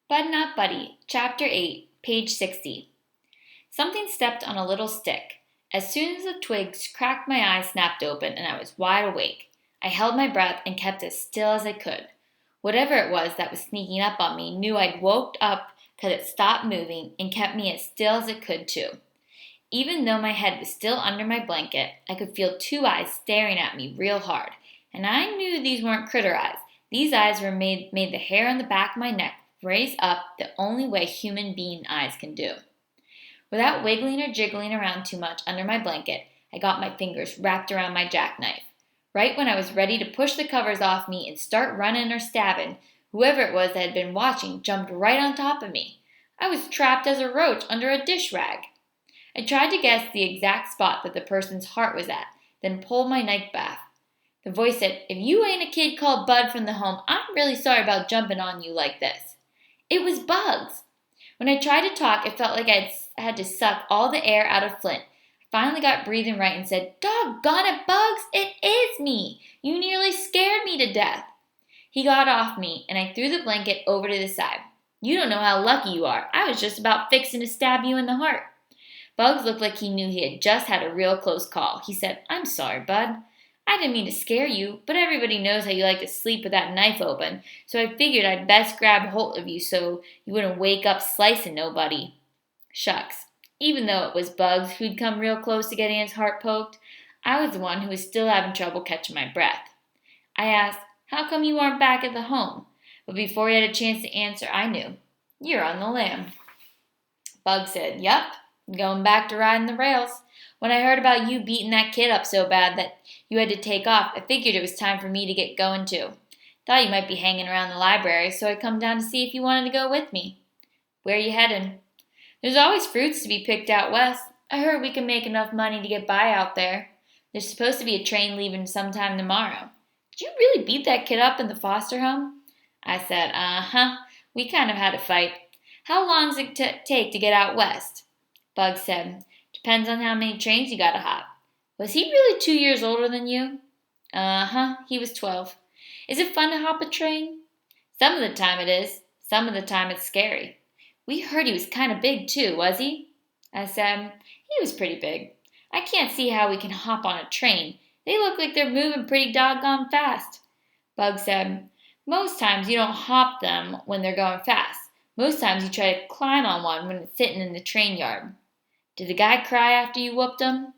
Bud Not Buddy, Chapter 8, page 60. Something stepped on a little stick. As soon as the twigs cracked, my eyes snapped open and I was wide awake. I held my breath and kept as still as I could. Whatever it was that was sneaking up on me knew I'd woke up because it stopped moving and kept me as still as it could too. Even though my head was still under my blanket, I could feel two eyes staring at me real hard. And I knew these weren't critter eyes. These eyes made the hair on the back of my neck raise up the only way human being eyes can do. Without wiggling or jiggling around too much under my blanket, I got my fingers wrapped around my jackknife. Right when I was ready to push the covers off me and start running or stabbing, whoever it was that had been watching jumped right on top of me. I was trapped as a roach under a dish rag. I tried to guess the exact spot that the person's heart was at, then pulled my knife back. The voice said, "If you ain't a kid called Bud from the home, I'm really sorry about jumping on you like this." It was Bugs. When I tried to talk, it felt like I had to suck all the air out of Flint. I finally got breathing right and said, "Doggone it, Bugs, it is me. You nearly scared me to death." He got off me, and I threw the blanket over to the side. "You don't know how lucky you are. I was just about fixing to stab you in the heart." Bugs looked like he knew he had just had a real close call. He said, "I'm sorry, Bud. I didn't mean to scare you, but everybody knows how you like to sleep with that knife open, so I figured I'd best grab hold of you so you wouldn't wake up slicing nobody." Shucks. Even though it was Bugs who'd come real close to getting his heart poked, I was the one who was still having trouble catching my breath. I asked, "How come you aren't back at the home?" But before he had a chance to answer, I knew. "You're on the lam." Bugs said, "Yup. Going back to riding the rails. When I heard about you beating that kid up so bad that you had to take off, I figured it was time for me to get going too. Thought you might be hanging around the library, so I come down to see if you wanted to go with me." "Where you heading?" "There's always fruits to be picked out west. I heard we can make enough money to get by out there. There's supposed to be a train leaving sometime tomorrow." "Did you really beat that kid up in the foster home?" I said, "Uh-huh. We kind of had a fight. How long does it take to get out west?" Bugs said, "Depends on how many trains you gotta hop." "Was he really 2 years older than you?" "Uh-huh, he was 12. "Is it fun to hop a train?" "Some of the time it is. Some of the time it's scary." "We heard he was kind of big too, was he?" I said, "He was pretty big. I can't see how we can hop on a train. They look like they're moving pretty doggone fast." Bugs said, "Most times you don't hop them when they're going fast. Most times you try to climb on one when it's sitting in the train yard." "Did the guy cry after you whooped him?"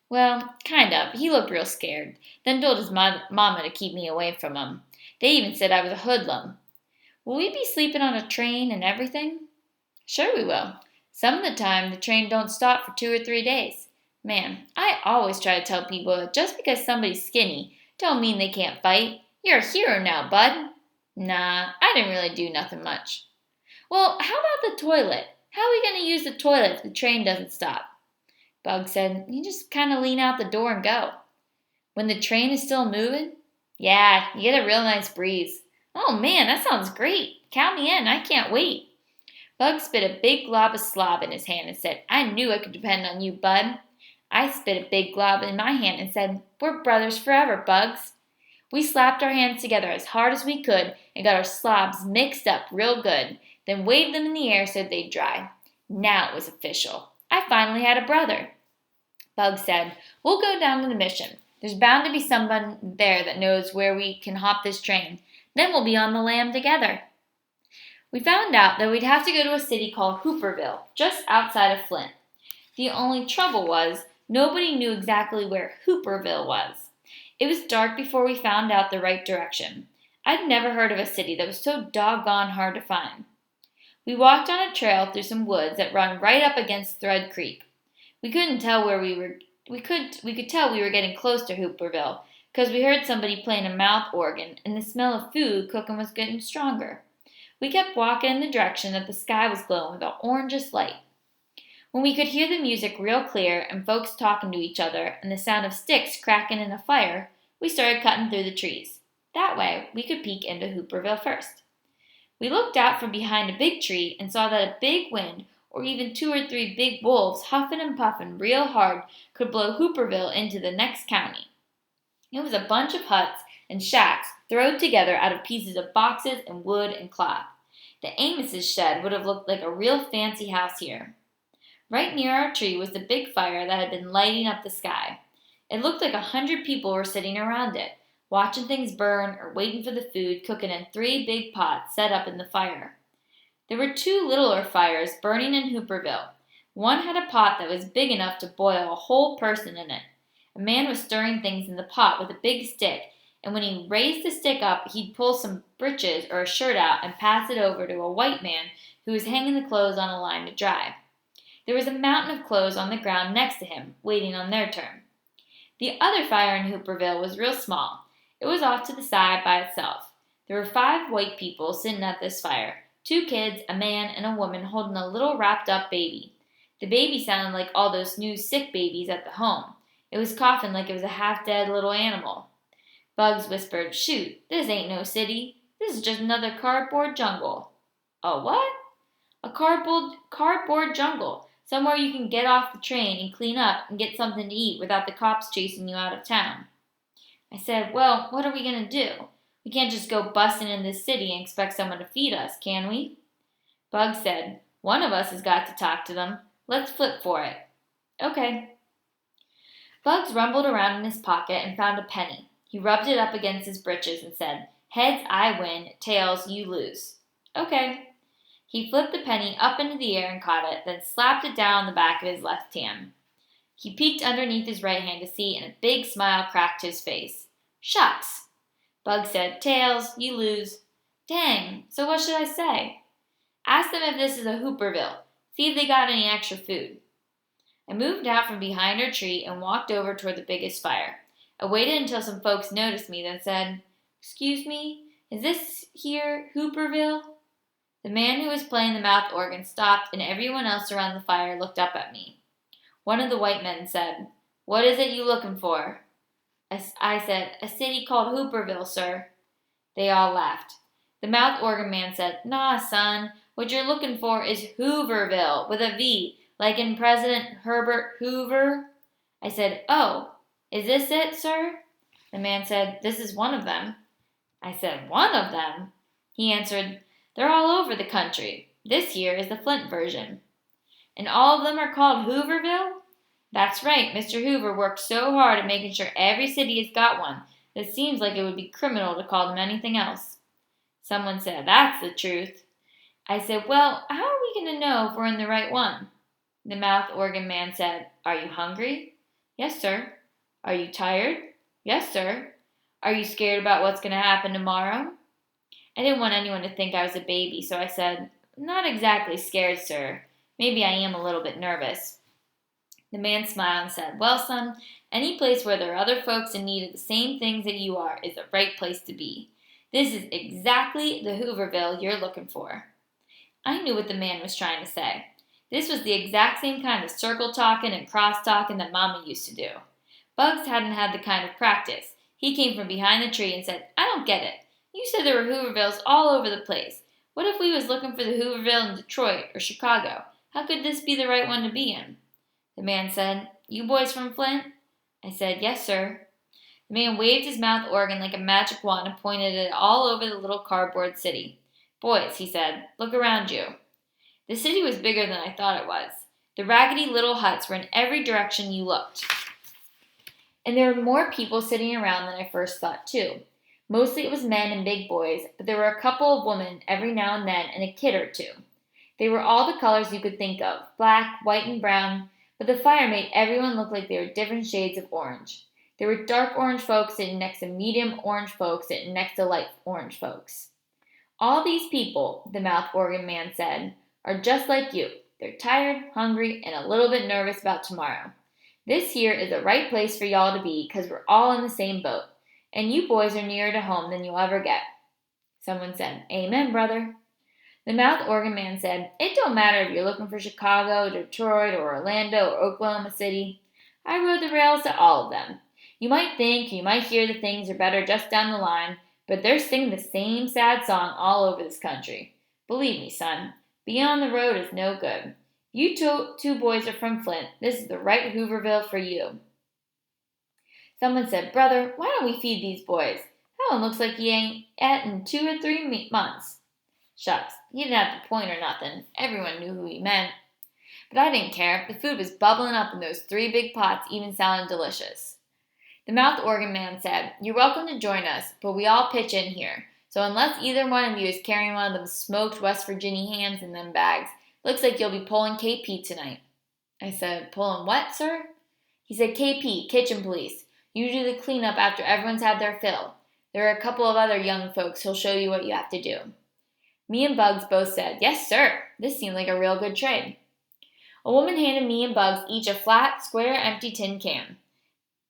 "Well, kind of. He looked real scared. Then told his mama to keep me away from him. They even said I was a hoodlum." "Will we be sleeping on a train and everything?" "Sure we will. Some of the time the train don't stop for 2 or 3 days. Man, I always try to tell people that just because somebody's skinny don't mean they can't fight. You're a hero now, Bud." "Nah, I didn't really do nothing much." "Well, how about the toilet? How are we going to use the toilet if the train doesn't stop?" Bugs said, "You just kind of lean out the door and go." "When the train is still moving?" "Yeah, you get a real nice breeze." "Oh man, that sounds great. Count me in. I can't wait." Bugs spit a big glob of slob in his hand and said, "I knew I could depend on you, Bud." I spit a big glob in my hand and said, "We're brothers forever, Bugs." We slapped our hands together as hard as we could and got our slobs mixed up real good, then waved them in the air so they'd dry. Now it was official. I finally had a brother. Bugs said, "We'll go down to the mission. There's bound to be someone there that knows where we can hop this train. Then we'll be on the lam together." We found out that we'd have to go to a city called Hooperville, just outside of Flint. The only trouble was, nobody knew exactly where Hooperville was. It was dark before we found out the right direction. I'd never heard of a city that was so doggone hard to find. We walked on a trail through some woods that run right up against Thread Creek. We couldn't tell where we were. We could tell we were getting close to Hooperville because we heard somebody playing a mouth organ, and the smell of food cooking was getting stronger. We kept walking in the direction that the sky was glowing with an orangish light. When we could hear the music real clear and folks talking to each other and the sound of sticks cracking in a fire, we started cutting through the trees. That way, we could peek into Hooperville first. We looked out from behind a big tree and saw that a big wind, or even 2 or 3 big wolves huffing and puffing real hard, could blow Hooperville into the next county. It was a bunch of huts and shacks thrown together out of pieces of boxes and wood and cloth. The Amos's shed would have looked like a real fancy house here. Right near our tree was the big fire that had been lighting up the sky. It looked like 100 people were sitting around it, watching things burn or waiting for the food cooking in 3 big pots set up in the fire. There were 2 littler fires burning in Hooperville. One had a pot that was big enough to boil a whole person in it. A man was stirring things in the pot with a big stick, and when he raised the stick up, he'd pull some breeches or a shirt out and pass it over to a white man who was hanging the clothes on a line to dry. There was a mountain of clothes on the ground next to him, waiting on their turn. The other fire in Hooperville was real small. It was off to the side by itself. There were 5 white people sitting at this fire, 2 kids, a man, and a woman holding a little wrapped-up baby. The baby sounded like all those new sick babies at the home. It was coughing like it was a half-dead little animal. Bugs whispered, "Shoot, this ain't no city. This is just another cardboard jungle." "A what?" "A cardboard jungle. Somewhere you can get off the train and clean up and get something to eat without the cops chasing you out of town." I said, "Well, what are we going to do? We can't just go busting in this city and expect someone to feed us, can we?" Bugs said, "One of us has got to talk to them. Let's flip for it." "Okay." Bugs rumbled around in his pocket and found a penny. He rubbed it up against his breeches and said, "Heads, I win. Tails, you lose." "Okay." He flipped the penny up into the air and caught it, then slapped it down on the back of his left hand. He peeked underneath his right hand to see, and a big smile cracked his face. "Shucks." Bugs said, "Tails, you lose." "Dang, so what should I say?" "Ask them if this is a Hooperville. See if they got any extra food." I moved out from behind our tree and walked over toward the biggest fire. I waited until some folks noticed me, then said, "Excuse me, is this here Hooperville?" The man who was playing the mouth organ stopped, and everyone else around the fire looked up at me. One of the white men said, "What is it you looking for?" I said, "A city called Hooperville, sir." They all laughed. The mouth organ man said, "Nah, son, what you're looking for is Hooverville, with a V, like in President Herbert Hoover." I said, "Oh, is this it, sir?" The man said, "This is one of them." I said, "One of them?" He answered, "They're all over the country. This here is the Flint version." "And all of them are called Hooverville?" "That's right. Mr. Hoover worked so hard at making sure every city has got one that it seems like it would be criminal to call them anything else." Someone said, "That's the truth." I said, "Well, how are we going to know if we're in the right one?" The mouth organ man said, "Are you hungry?" "Yes, sir." "Are you tired?" "Yes, sir." "Are you scared about what's going to happen tomorrow?" I didn't want anyone to think I was a baby, so I said, "Not exactly scared, sir. Maybe I am a little bit nervous." The man smiled and said, "Well, son, any place where there are other folks in need of the same things that you are is the right place to be. This is exactly the Hooverville you're looking for." I knew what the man was trying to say. This was the exact same kind of circle talking and cross talking that Mama used to do. Bugs hadn't had the kind of practice. He came from behind the tree and said, "I don't get it. You said there were Hoovervilles all over the place. What if we was looking for the Hooverville in Detroit or Chicago? How could this be the right one to be in?" The man said, "You boys from Flint?" I said, "Yes, sir." The man waved his mouth organ like a magic wand and pointed it all over the little cardboard city. "Boys," he said, "look around you." The city was bigger than I thought it was. The raggedy little huts were in every direction you looked. And there were more people sitting around than I first thought, too. Mostly it was men and big boys, but there were a couple of women every now and then and a kid or two. They were all the colors you could think of, black, white, and brown, but the fire made everyone look like they were different shades of orange. There were dark orange folks sitting next to medium orange folks sitting next to light orange folks. "All these people," the mouth organ man said, "are just like you. They're tired, hungry, and a little bit nervous about tomorrow. This here is the right place for y'all to be because we're all in the same boat. And you boys are nearer to home than you'll ever get." Someone said, "Amen, brother." The mouth organ man said, "It don't matter if you're looking for Chicago, Detroit, or Orlando, or Oklahoma City. I rode the rails to all of them. You might think, you might hear that things are better just down the line, but they're singing the same sad song all over this country. Believe me, son, being on the road is no good. You two boys are from Flint. This is the right Hooverville for you." Someone said, "Brother, why don't we feed these boys? That one looks like he ain't et in 2 or 3 months." Shucks, he didn't have to point or nothing. Everyone knew who he meant. But I didn't care. The food was bubbling up in those 3 big pots, even sounding delicious. The mouth organ man said, "You're welcome to join us, but we all pitch in here. So unless either one of you is carrying one of them smoked West Virginia hams in them bags, looks like you'll be pulling KP tonight." I said, "Pulling what, sir?" He said, "KP, kitchen police. You do the cleanup after everyone's had their fill. There are a couple of other young folks who'll show you what you have to do." Me and Bugs both said, "Yes, sir." This seemed like a real good trade. A woman handed me and Bugs each a flat, square, empty tin can.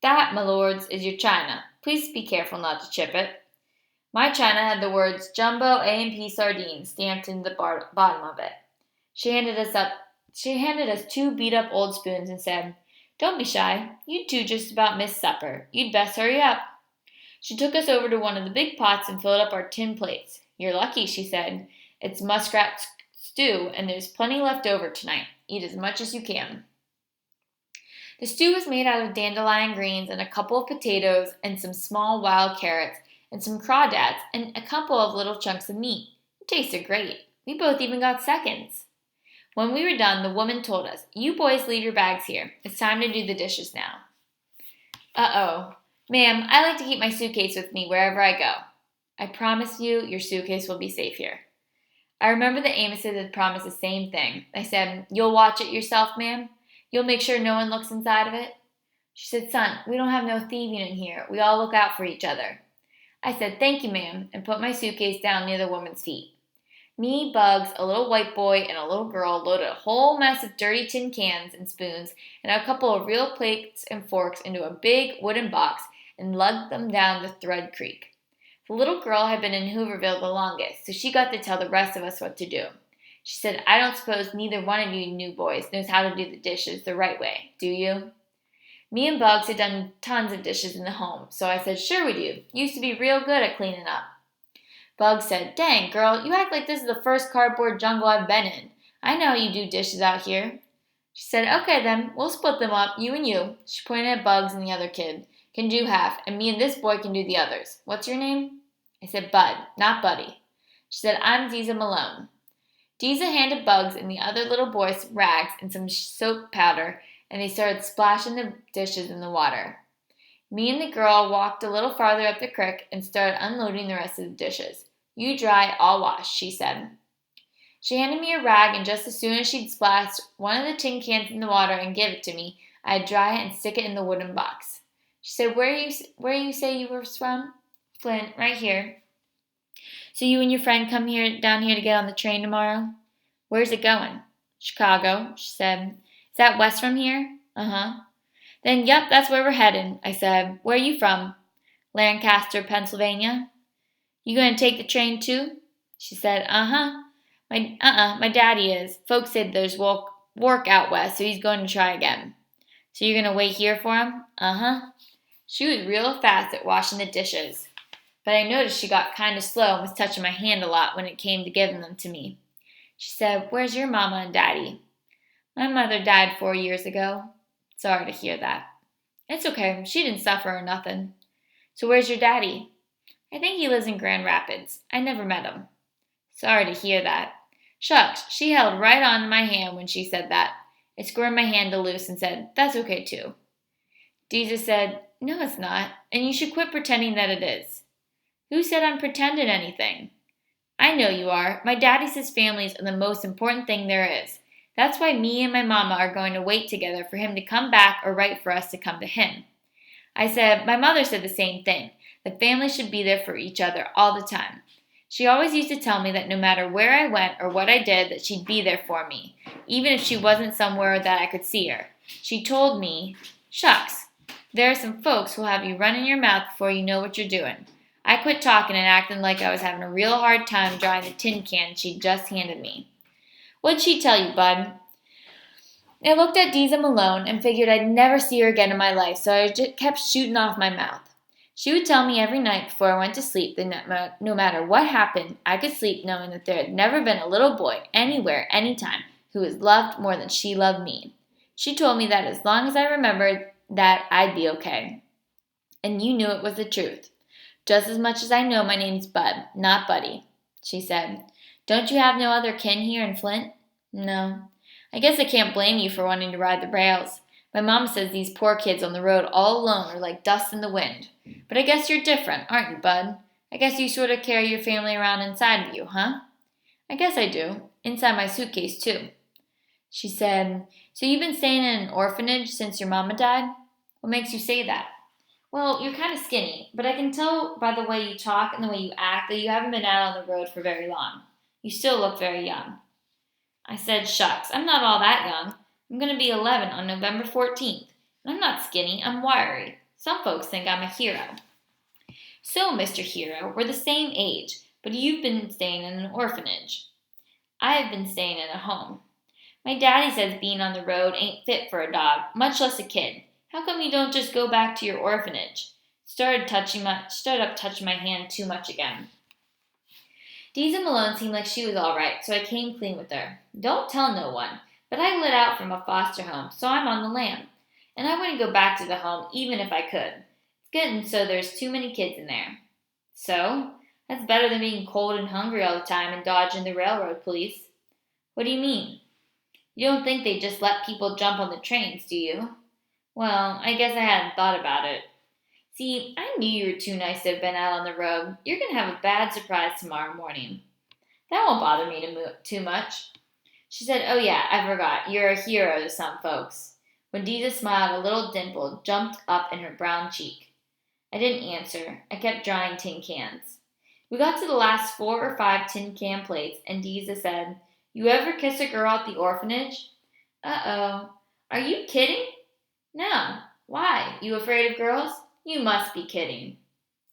"That, my lords, is your china. Please be careful not to chip it." My china had the words Jumbo A&P Sardines stamped into the bottom of it. She handed us 2 beat-up old spoons and said, "Don't be shy. You two just about missed supper. You'd best hurry up." She took us over to one of the big pots and filled up our tin plates. "You're lucky," she said. "It's muskrat stew, and there's plenty left over tonight. Eat as much as you can." The stew was made out of dandelion greens and a couple of potatoes and some small wild carrots and some crawdads and a couple of little chunks of meat. It tasted great. We both even got seconds. When we were done, the woman told us, "You boys leave your bags here. It's time to do the dishes now." "Uh-oh. Ma'am, I like to keep my suitcase with me wherever I go." "I promise you, your suitcase will be safe here." I remember the Amoses had promised the same thing. I said, "You'll watch it yourself, ma'am? You'll make sure no one looks inside of it?" She said, "Son, we don't have no thieving in here. We all look out for each other." I said, "Thank you, ma'am," and put my suitcase down near the woman's feet. Me, Bugs, a little white boy, and a little girl loaded a whole mess of dirty tin cans and spoons and a couple of real plates and forks into a big wooden box and lugged them down to Thread Creek. The little girl had been in Hooverville the longest, so she got to tell the rest of us what to do. She said, "I don't suppose neither one of you new boys knows how to do the dishes the right way, do you?" Me and Bugs had done tons of dishes in the home, so I said, "Sure we do. Used to be real good at cleaning up." Bugs said, "Dang, girl, you act like this is the first cardboard jungle I've been in. I know how you do dishes out here." She said, "Okay then, we'll split them up, you and you." She pointed at Bugs and the other kid. "Can do half, and me and this boy can do the others. What's your name?" I said, "Bud, not Buddy." She said, "I'm Ziza Malone." Deeza handed Bugs and the other little boy some rags and some soap powder, and they started splashing the dishes in the water. Me and the girl walked a little farther up the creek and started unloading the rest of the dishes. "You dry, I'll wash," she said. She handed me a rag, and just as soon as she'd splashed one of the tin cans in the water and give it to me, I'd dry it and stick it in the wooden box. She said, where you say you were from?" "Flint, right here." "So you and your friend come down here to get on the train tomorrow?" "Where's it going?" "Chicago," she said. "Is that west from here?" "Uh-huh." "Then, yep, that's where we're heading," I said. "Where are you from?" "Lancaster, Pennsylvania." "You going to take the train too?" She said, "Uh-huh. My daddy is. Folks said there's work out west, so he's going to try again." "So you're going to wait here for him?" "Uh-huh." She was real fast at washing the dishes, but I noticed she got kind of slow and was touching my hand a lot when it came to giving them to me. She said, "Where's your mama and daddy?" "My mother died 4 years ago." "Sorry to hear that." "It's okay. She didn't suffer or nothing." "So where's your daddy?" "I think he lives in Grand Rapids. I never met him." "Sorry to hear that." Shucks, she held right on to my hand when she said that. I squirmed my hand to loose and said, "That's okay too." Deeza said, "No, it's not, and you should quit pretending that it is." "Who said I'm pretending anything?" "I know you are. My daddy says families are the most important thing there is. That's why me and my mama are going to wait together for him to come back or write for us to come to him." I said, "My mother said the same thing, that families should be there for each other all the time. She always used to tell me that no matter where I went or what I did, that she'd be there for me, even if she wasn't somewhere that I could see her. She told me, shucks, there are some folks who'll have you running your mouth before you know what you're doing." I quit talking and acting like I was having a real hard time drying the tin can she'd just handed me. "What'd she tell you, Bud?" I looked at Deeza Malone and figured I'd never see her again in my life, so I just kept shooting off my mouth. She would tell me every night before I went to sleep that no matter what happened, I could sleep knowing that there had never been a little boy, anywhere, anytime, who was loved more than she loved me. She told me that as long as I remembered that, I'd be okay. And you knew it was the truth. "Just as much as I know my name's Bud, not Buddy," she said. Don't you have no other kin here in Flint? No. I guess I can't blame you for wanting to ride the rails. My mom says these poor kids on the road all alone are like dust in the wind. But I guess you're different, aren't you, Bud? I guess you sort of carry your family around inside of you, huh? I guess I do. Inside my suitcase, too. She said, So you've been staying in an orphanage since your mama died? What makes you say that? Well, you're kind of skinny, but I can tell by the way you talk and the way you act that you haven't been out on the road for very long. You still look very young. I said, Shucks, I'm not all that young. I'm going to be 11 on November 14th. And I'm not skinny, I'm wiry. Some folks think I'm a hero. So, Mr. Hero, we're the same age, but you've been staying in an orphanage. I have been staying in a home. My daddy says being on the road ain't fit for a dog, much less a kid. How come you don't just go back to your orphanage? Started up touching my hand too much again. Deeza Malone seemed like she was all right, so I came clean with her. Don't tell no one, but I lit out from a foster home, so I'm on the lam. And I wouldn't go back to the home even if I could. It's getting so there's too many kids in there. So? That's better than being cold and hungry all the time and dodging the railroad police. What do you mean? You don't think they just let people jump on the trains, do you? Well, I guess I hadn't thought about it. See, I knew you were too nice to have been out on the road. You're going to have a bad surprise tomorrow morning. That won't bother me too much. She said, Oh yeah, I forgot. You're a hero to some folks. When Deeza smiled, a little dimple jumped up in her brown cheek. I didn't answer. I kept drying tin cans. We got to the last 4 or 5 tin can plates, and Deeza said, You ever kiss a girl at the orphanage? Uh-oh. Are you kidding? No. Why? You afraid of girls? You must be kidding.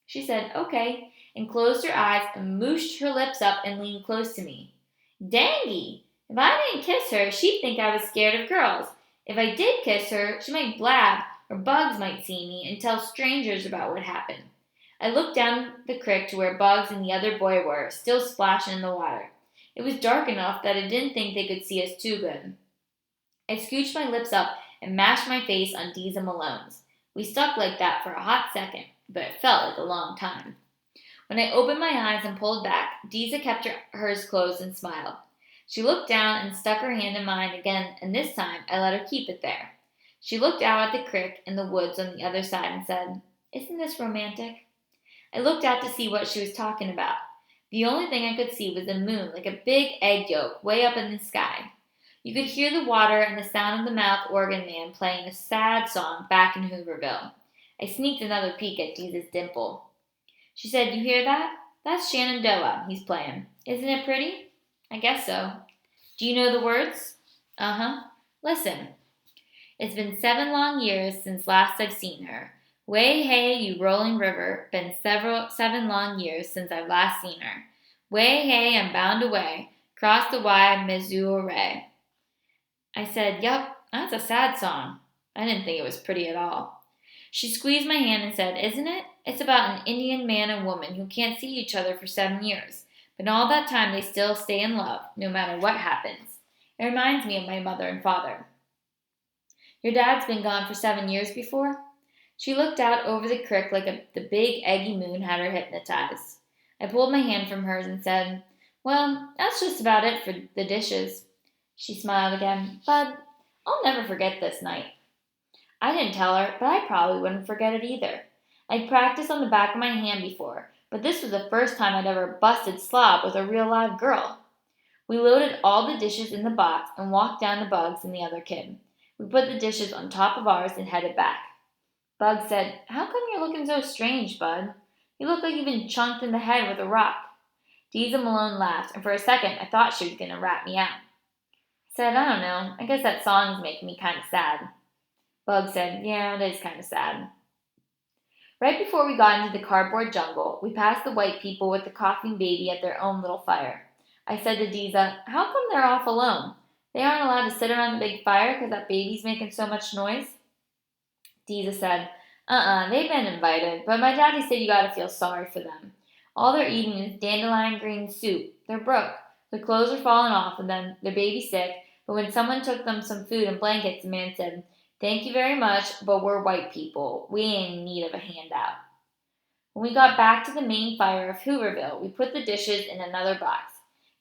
She said, Okay, and closed her eyes and mooshed her lips up and leaned close to me. Dangy! If I didn't kiss her, she'd think I was scared of girls. If I did kiss her, she might blab, or bugs might see me and tell strangers about what happened. I looked down the creek to where Bugs and the other boy were, still splashing in the water. It was dark enough that I didn't think they could see us too good. I scooched my lips up and mashed my face on Deeza Malone's. We stuck like that for a hot second, but it felt like a long time. When I opened my eyes and pulled back, Deeza kept hers closed and smiled. She looked down and stuck her hand in mine again, and this time I let her keep it there. She looked out at the creek and the woods on the other side and said, Isn't this romantic? I looked out to see what she was talking about. The only thing I could see was the moon, like a big egg yolk, way up in the sky. You could hear the water and the sound of the mouth organ man playing a sad song back in Hooverville. I sneaked another peek at Deeza's dimple. She said, You hear that? That's Shenandoah he's playing. Isn't it pretty? I guess so. Do you know the words? Uh-huh. Listen. It's been 7 long years since last I've seen her. Way hey, you rolling river, been 7 long years since I've last seen her. Way hey, I'm bound away, cross the wide Missouri. I said, Yup, that's a sad song. I didn't think it was pretty at all. She squeezed my hand and said, Isn't it? It's about an Indian man and woman who can't see each other for 7 years, but in all that time they still stay in love, no matter what happens. It reminds me of my mother and father. Your dad's been gone for 7 years before? She looked out over the creek like the big eggy moon had her hypnotized. I pulled my hand from hers and said, Well, that's just about it for the dishes. She smiled again. Bud, I'll never forget this night. I didn't tell her, but I probably wouldn't forget it either. I'd practiced on the back of my hand before, but this was the first time I'd ever busted slob with a real live girl. We loaded all the dishes in the box and walked down to Bugs and the other kid. We put the dishes on top of ours and headed back. Bugs said, How come you're looking so strange, Bud? You look like you've been chunked in the head with a rock. Deeza Malone laughed, and for a second I thought she was going to rat me out. I said, I don't know. I guess that song's making me kind of sad. Bugs said, Yeah, it is kind of sad. Right before we got into the cardboard jungle, we passed the white people with the coughing baby at their own little fire. I said to Deeza, How come they're off alone? They aren't allowed to sit around the big fire because that baby's making so much noise? Deeza said, they've been invited, but my daddy said you gotta feel sorry for them. All they're eating is dandelion green soup. They're broke. Their clothes are falling off of them. Their baby's sick, but when someone took them some food and blankets, the man said, Thank you very much, but we're white people. We ain't in need of a handout. When we got back to the main fire of Hooverville, we put the dishes in another box.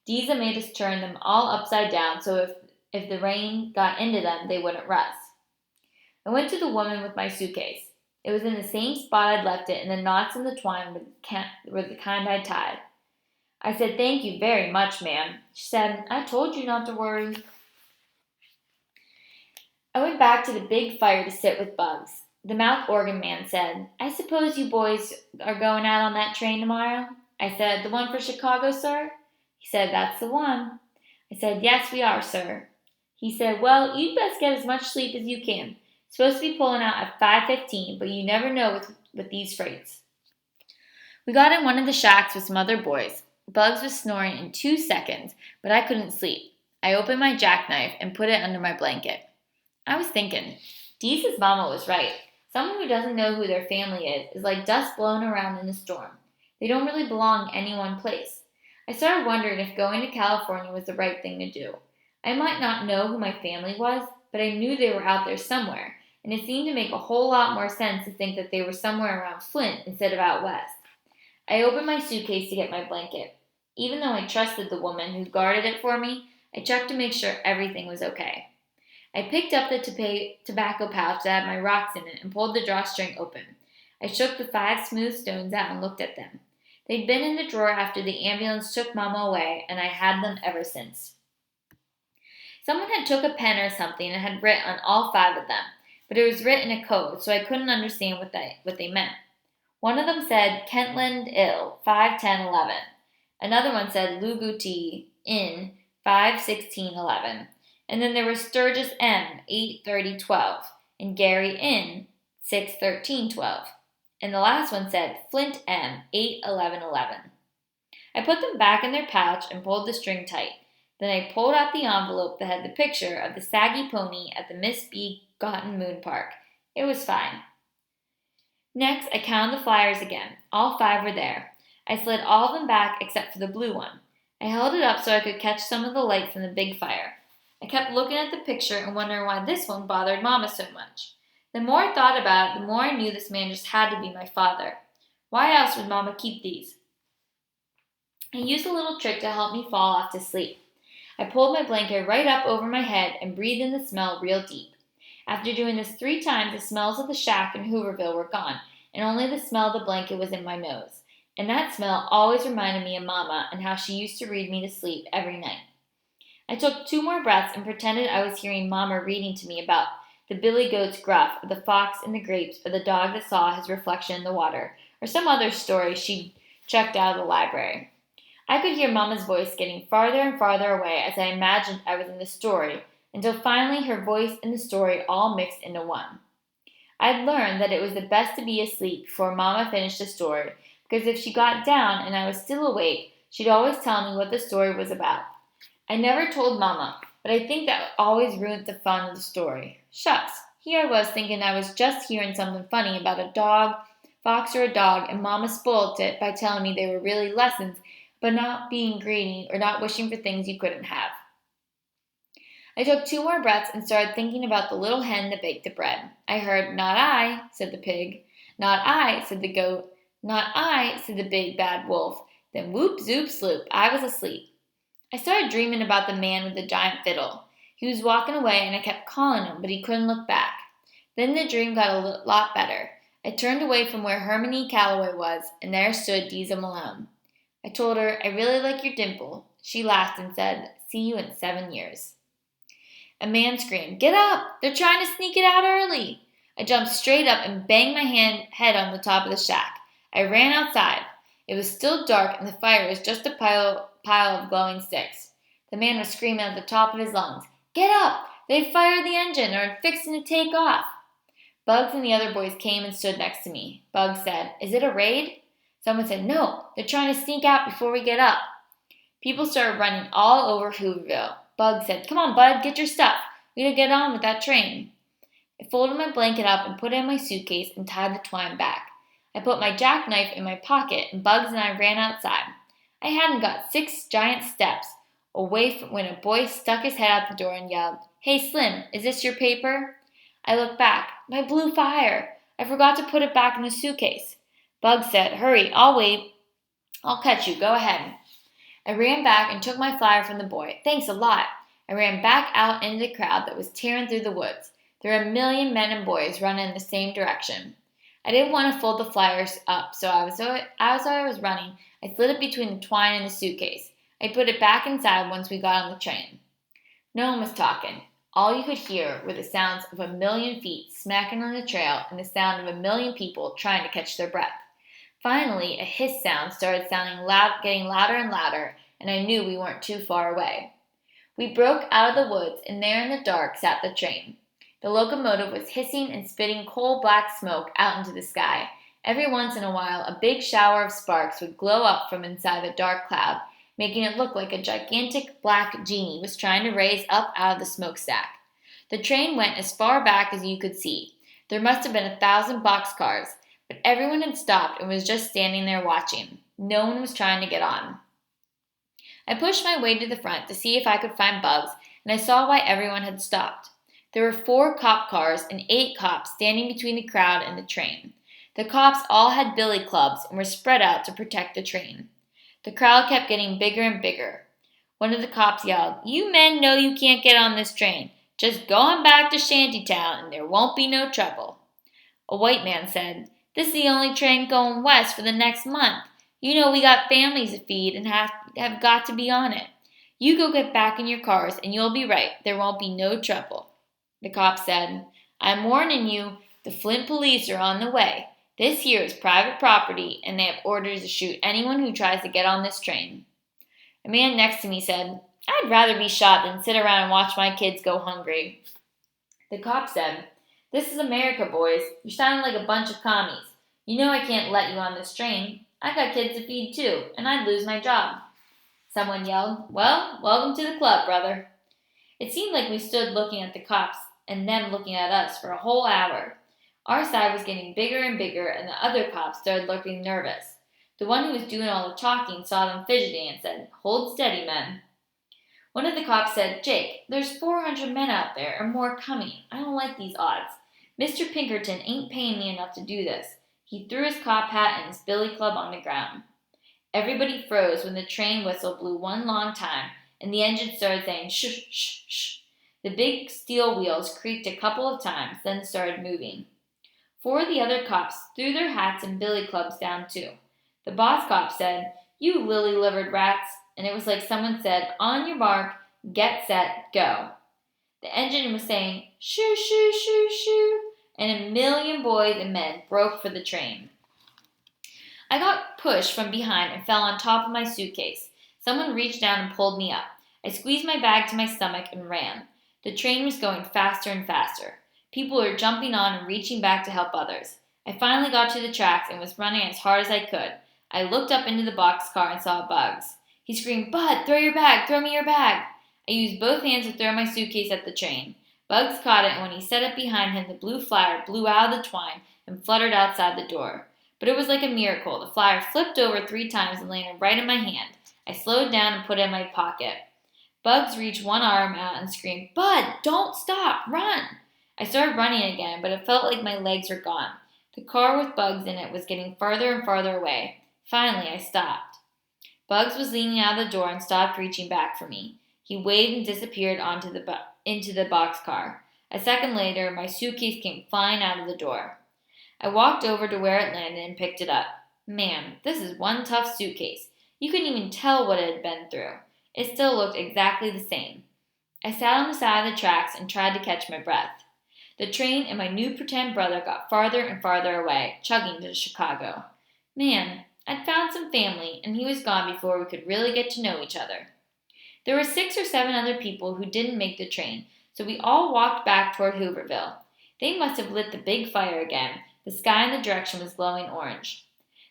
Diza made us turn them all upside down so if the rain got into them, they wouldn't rust. I went to the woman with my suitcase. It was in the same spot I'd left it, and the knots in the twine were the kind I'd tied. I said, "Thank you very much, ma'am." She said, "I told you not to worry." I went back to the big fire to sit with Bugs. The mouth organ man said, "I suppose you boys are going out on that train tomorrow?" I said, "The one for Chicago, sir?" He said, "That's the one." I said, "Yes, we are, sir." He said, "Well, you'd best get as much sleep as you can. It's supposed to be pulling out at 5:15, but you never know with these freights." We got in one of the shacks with some other boys. Bugs was snoring in 2 seconds, but I couldn't sleep. I opened my jackknife and put it under my blanket. I was thinking, Deese's mama was right. Someone who doesn't know who their family is like dust blown around in a storm. They don't really belong any one place. I started wondering if going to California was the right thing to do. I might not know who my family was, but I knew they were out there somewhere, and it seemed to make a whole lot more sense to think that they were somewhere around Flint instead of out west. I opened my suitcase to get my blanket. Even though I trusted the woman who guarded it for me, I checked to make sure everything was okay. I picked up the tobacco pouch that had my rocks in it and pulled the drawstring open. I shook the 5 smooth stones out and looked at them. They'd been in the drawer after the ambulance took Mama away, and I had them ever since. Someone had took a pen or something and had written on all 5 of them, but it was written in a code, so I couldn't understand what they meant. One of them said Kentland Ill 5:10:11. Another one said Luguti Inn 5:16:11. And then there was Sturgis M 8:30:12 and Gary Inn 6:13:12. And the last one said Flint M 8:11:11. I put them back in their pouch and pulled the string tight. Then I pulled out the envelope that had the picture of the saggy pony at the Miss B. Gotten Moon Park. It was fine. Next, I counted the flyers again. All 5 were there. I slid all of them back except for the blue one. I held it up so I could catch some of the light from the big fire. I kept looking at the picture and wondering why this one bothered Mama so much. The more I thought about it, the more I knew this man just had to be my father. Why else would Mama keep these? I used a little trick to help me fall off to sleep. I pulled my blanket right up over my head and breathed in the smell real deep. After doing this 3 times, the smells of the shack in Hooverville were gone, and only the smell of the blanket was in my nose. And that smell always reminded me of Mama and how she used to read me to sleep every night. I took 2 more breaths and pretended I was hearing Mama reading to me about the billy goat's gruff, or the fox in the grapes, or the dog that saw his reflection in the water, or some other story she'd checked out of the library. I could hear Mama's voice getting farther and farther away as I imagined I was in the story, until finally her voice and the story all mixed into one. I'd learned that it was the best to be asleep before Mama finished the story, because if she got down and I was still awake, she'd always tell me what the story was about. I never told Mama, but I think that always ruined the fun of the story. Shucks, here I was thinking I was just hearing something funny about a dog, fox or a dog, and Mama spoiled it by telling me they were really lessons, but not being greedy or not wishing for things you couldn't have. I took 2 more breaths and started thinking about the little hen that baked the bread. I heard, "Not I," said the pig. "Not I," said the goat. "Not I," said the big bad wolf. Then whoop, zoop, sloop, I was asleep. I started dreaming about the man with the giant fiddle. He was walking away and I kept calling him, but he couldn't look back. Then the dream got a lot better. I turned away from where Hermione Calloway was, and there stood Deeza Malone. I told her, "I really like your dimple." She laughed and said, "See you in 7 years." A man screamed, "Get up! They're trying to sneak it out early." I jumped straight up and banged my head on the top of the shack. I ran outside. It was still dark and the fire was just a pile of glowing sticks. The man was screaming at the top of his lungs, "Get up! They've fired the engine or are fixing to take off." Bugs and the other boys came and stood next to me. Bugs said, "Is it a raid?" Someone said, "No, they're trying to sneak out before we get up." People started running all over Hooverville. Bugs said, "Come on, Bud, get your stuff. We gotta get on with that train." I folded my blanket up and put it in my suitcase and tied the twine back. I put my jackknife in my pocket and Bugs and I ran outside. I hadn't got 6 giant steps away from when a boy stuck his head out the door and yelled, "Hey Slim, is this your paper?" I looked back. My blue fire! I forgot to put it back in the suitcase. Bugs said, "Hurry, I'll wait. I'll catch you. Go ahead." I ran back and took my flyer from the boy. Thanks a lot. I ran back out into the crowd that was tearing through the woods. There were a million men and boys running in the same direction. I didn't want to fold the flyers up, so as I was running, I slid it between the twine and the suitcase. I put it back inside once we got on the train. No one was talking. All you could hear were the sounds of a million feet smacking on the trail and the sound of a million people trying to catch their breath. Finally, a hiss sound started sounding loud, getting louder and louder, and I knew we weren't too far away. We broke out of the woods, and there in the dark sat the train. The locomotive was hissing and spitting coal-black smoke out into the sky. Every once in a while, a big shower of sparks would glow up from inside the dark cloud, making it look like a gigantic black genie was trying to raise up out of the smokestack. The train went as far back as you could see. There must have been 1,000 boxcars, but everyone had stopped and was just standing there watching. No one was trying to get on. I pushed my way to the front to see if I could find Bugs, and I saw why everyone had stopped. There were 4 cop cars and 8 cops standing between the crowd and the train. The cops all had billy clubs and were spread out to protect the train. The crowd kept getting bigger and bigger. One of the cops yelled, "You men know you can't get on this train. Just go on back to Shantytown and there won't be no trouble." A white man said, "This is the only train going west for the next month. You know we got families to feed and have got to be on it. You go get back in your cars and you'll be right. There won't be no trouble." The cop said, "I'm warning you, the Flint police are on the way. This here is private property, and they have orders to shoot anyone who tries to get on this train." A man next to me said, "I'd rather be shot than sit around and watch my kids go hungry." The cop said, "This is America, boys. You're sounding like a bunch of commies. You know I can't let you on this train. I got kids to feed too, and I'd lose my job." Someone yelled, "Well, welcome to the club, brother." It seemed like we stood looking at the cops and them looking at us for a whole hour. Our side was getting bigger and bigger, and the other cops started looking nervous. The one who was doing all the talking saw them fidgeting and said, "Hold steady, men." One of the cops said, "Jake, there's 400 men out there and more coming. I don't like these odds. Mr. Pinkerton ain't paying me enough to do this." He threw his cop hat and his billy club on the ground. Everybody froze when the train whistle blew one long time and the engine started saying shh, shh, shh. The big steel wheels creaked a couple of times, then started moving. 4 of the other cops threw their hats and billy clubs down too. The boss cop said, "You lily-livered rats," and it was like someone said, "On your mark, get set, go." The engine was saying, "Shoo, shoo, shoo, shoo," and a million boys and men broke for the train. I got pushed from behind and fell on top of my suitcase. Someone reached down and pulled me up. I squeezed my bag to my stomach and ran. The train was going faster and faster. People were jumping on and reaching back to help others. I finally got to the tracks and was running as hard as I could. I looked up into the boxcar and saw Bugs. He screamed, "Bud, throw your bag, throw me your bag." I used both hands to throw my suitcase at the train. Bugs caught it, and when he set it behind him, the blue flyer blew out of the twine and fluttered outside the door. But it was like a miracle. The flyer flipped over 3 times and landed right in my hand. I slowed down and put it in my pocket. Bugs reached one arm out and screamed, "Bud, don't stop, run." I started running again, but it felt like my legs were gone. The car with Bugs in it was getting farther and farther away. Finally, I stopped. Bugs was leaning out of the door and stopped reaching back for me. He waved and disappeared into the boxcar. A second later, my suitcase came flying out of the door. I walked over to where it landed and picked it up. Man, this is one tough suitcase. You couldn't even tell what it had been through. It still looked exactly the same. I sat on the side of the tracks and tried to catch my breath. The train and my new pretend brother got farther and farther away, chugging to Chicago. Man, I'd found some family, and he was gone before we could really get to know each other. There were 6 or 7 other people who didn't make the train, so we all walked back toward Hooverville. They must have lit the big fire again. The sky in the direction was glowing orange.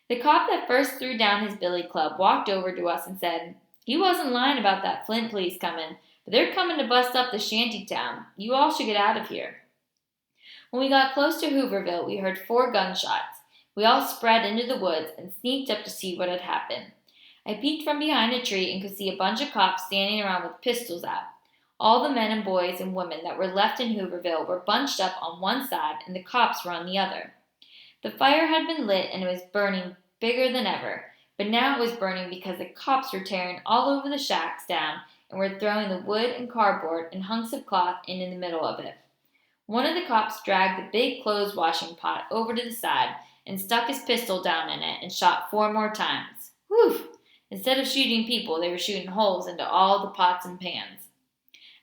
The cop that first threw down his billy club walked over to us and said, "He wasn't lying about that Flint police coming, but they're coming to bust up the shantytown. You all should get out of here." When we got close to Hooverville, we heard 4 gunshots. We all spread into the woods and sneaked up to see what had happened. I peeked from behind a tree and could see a bunch of cops standing around with pistols out. All the men and boys and women that were left in Hooverville were bunched up on one side and the cops were on the other. The fire had been lit and it was burning bigger than ever. But now it was burning because the cops were tearing all over the shacks down and were throwing the wood and cardboard and hunks of cloth in the middle of it. One of the cops dragged the big clothes washing pot over to the side and stuck his pistol down in it and shot 4 more times. Whew! Instead of shooting people, they were shooting holes into all the pots and pans.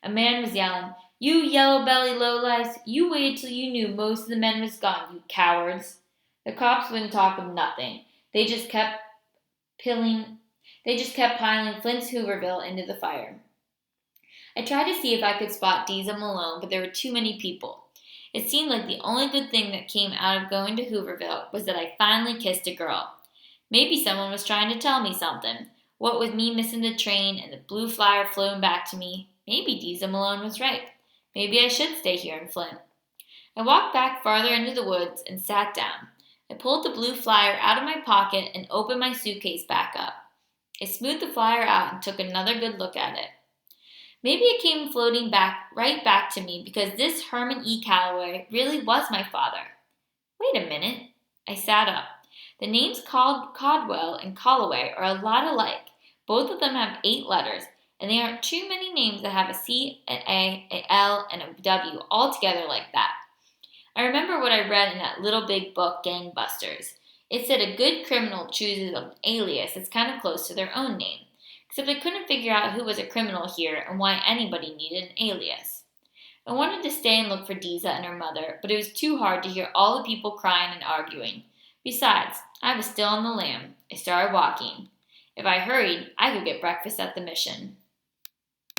A man was yelling, "You yellow-belly lowlifes, you waited till you knew most of the men was gone, you cowards." The cops wouldn't talk of nothing. They just kept piling Flint's Hooverville into the fire. I tried to see if I could spot Deeza Malone, but there were too many people. It seemed like the only good thing that came out of going to Hooverville was that I finally kissed a girl. Maybe someone was trying to tell me something. What with me missing the train and the blue flyer flown back to me, maybe Deeza Malone was right. Maybe I should stay here in Flint. I walked back farther into the woods and sat down. I pulled the blue flyer out of my pocket and opened my suitcase back up. I smoothed the flyer out and took another good look at it. Maybe it came floating right back to me because this Herman E. Calloway really was my father. Wait a minute. I sat up. The names Caldwell and Calloway are a lot alike. Both of them have 8 letters, and there aren't too many names that have a C, an A, an L, and a W all together like that. I remember what I read in that little big book, Gangbusters. It said a good criminal chooses an alias that's kind of close to their own name, except I couldn't figure out who was a criminal here and why anybody needed an alias. I wanted to stay and look for Deeza and her mother, but it was too hard to hear all the people crying and arguing. Besides, I was still on the lam. I started walking. If I hurried, I could get breakfast at the mission.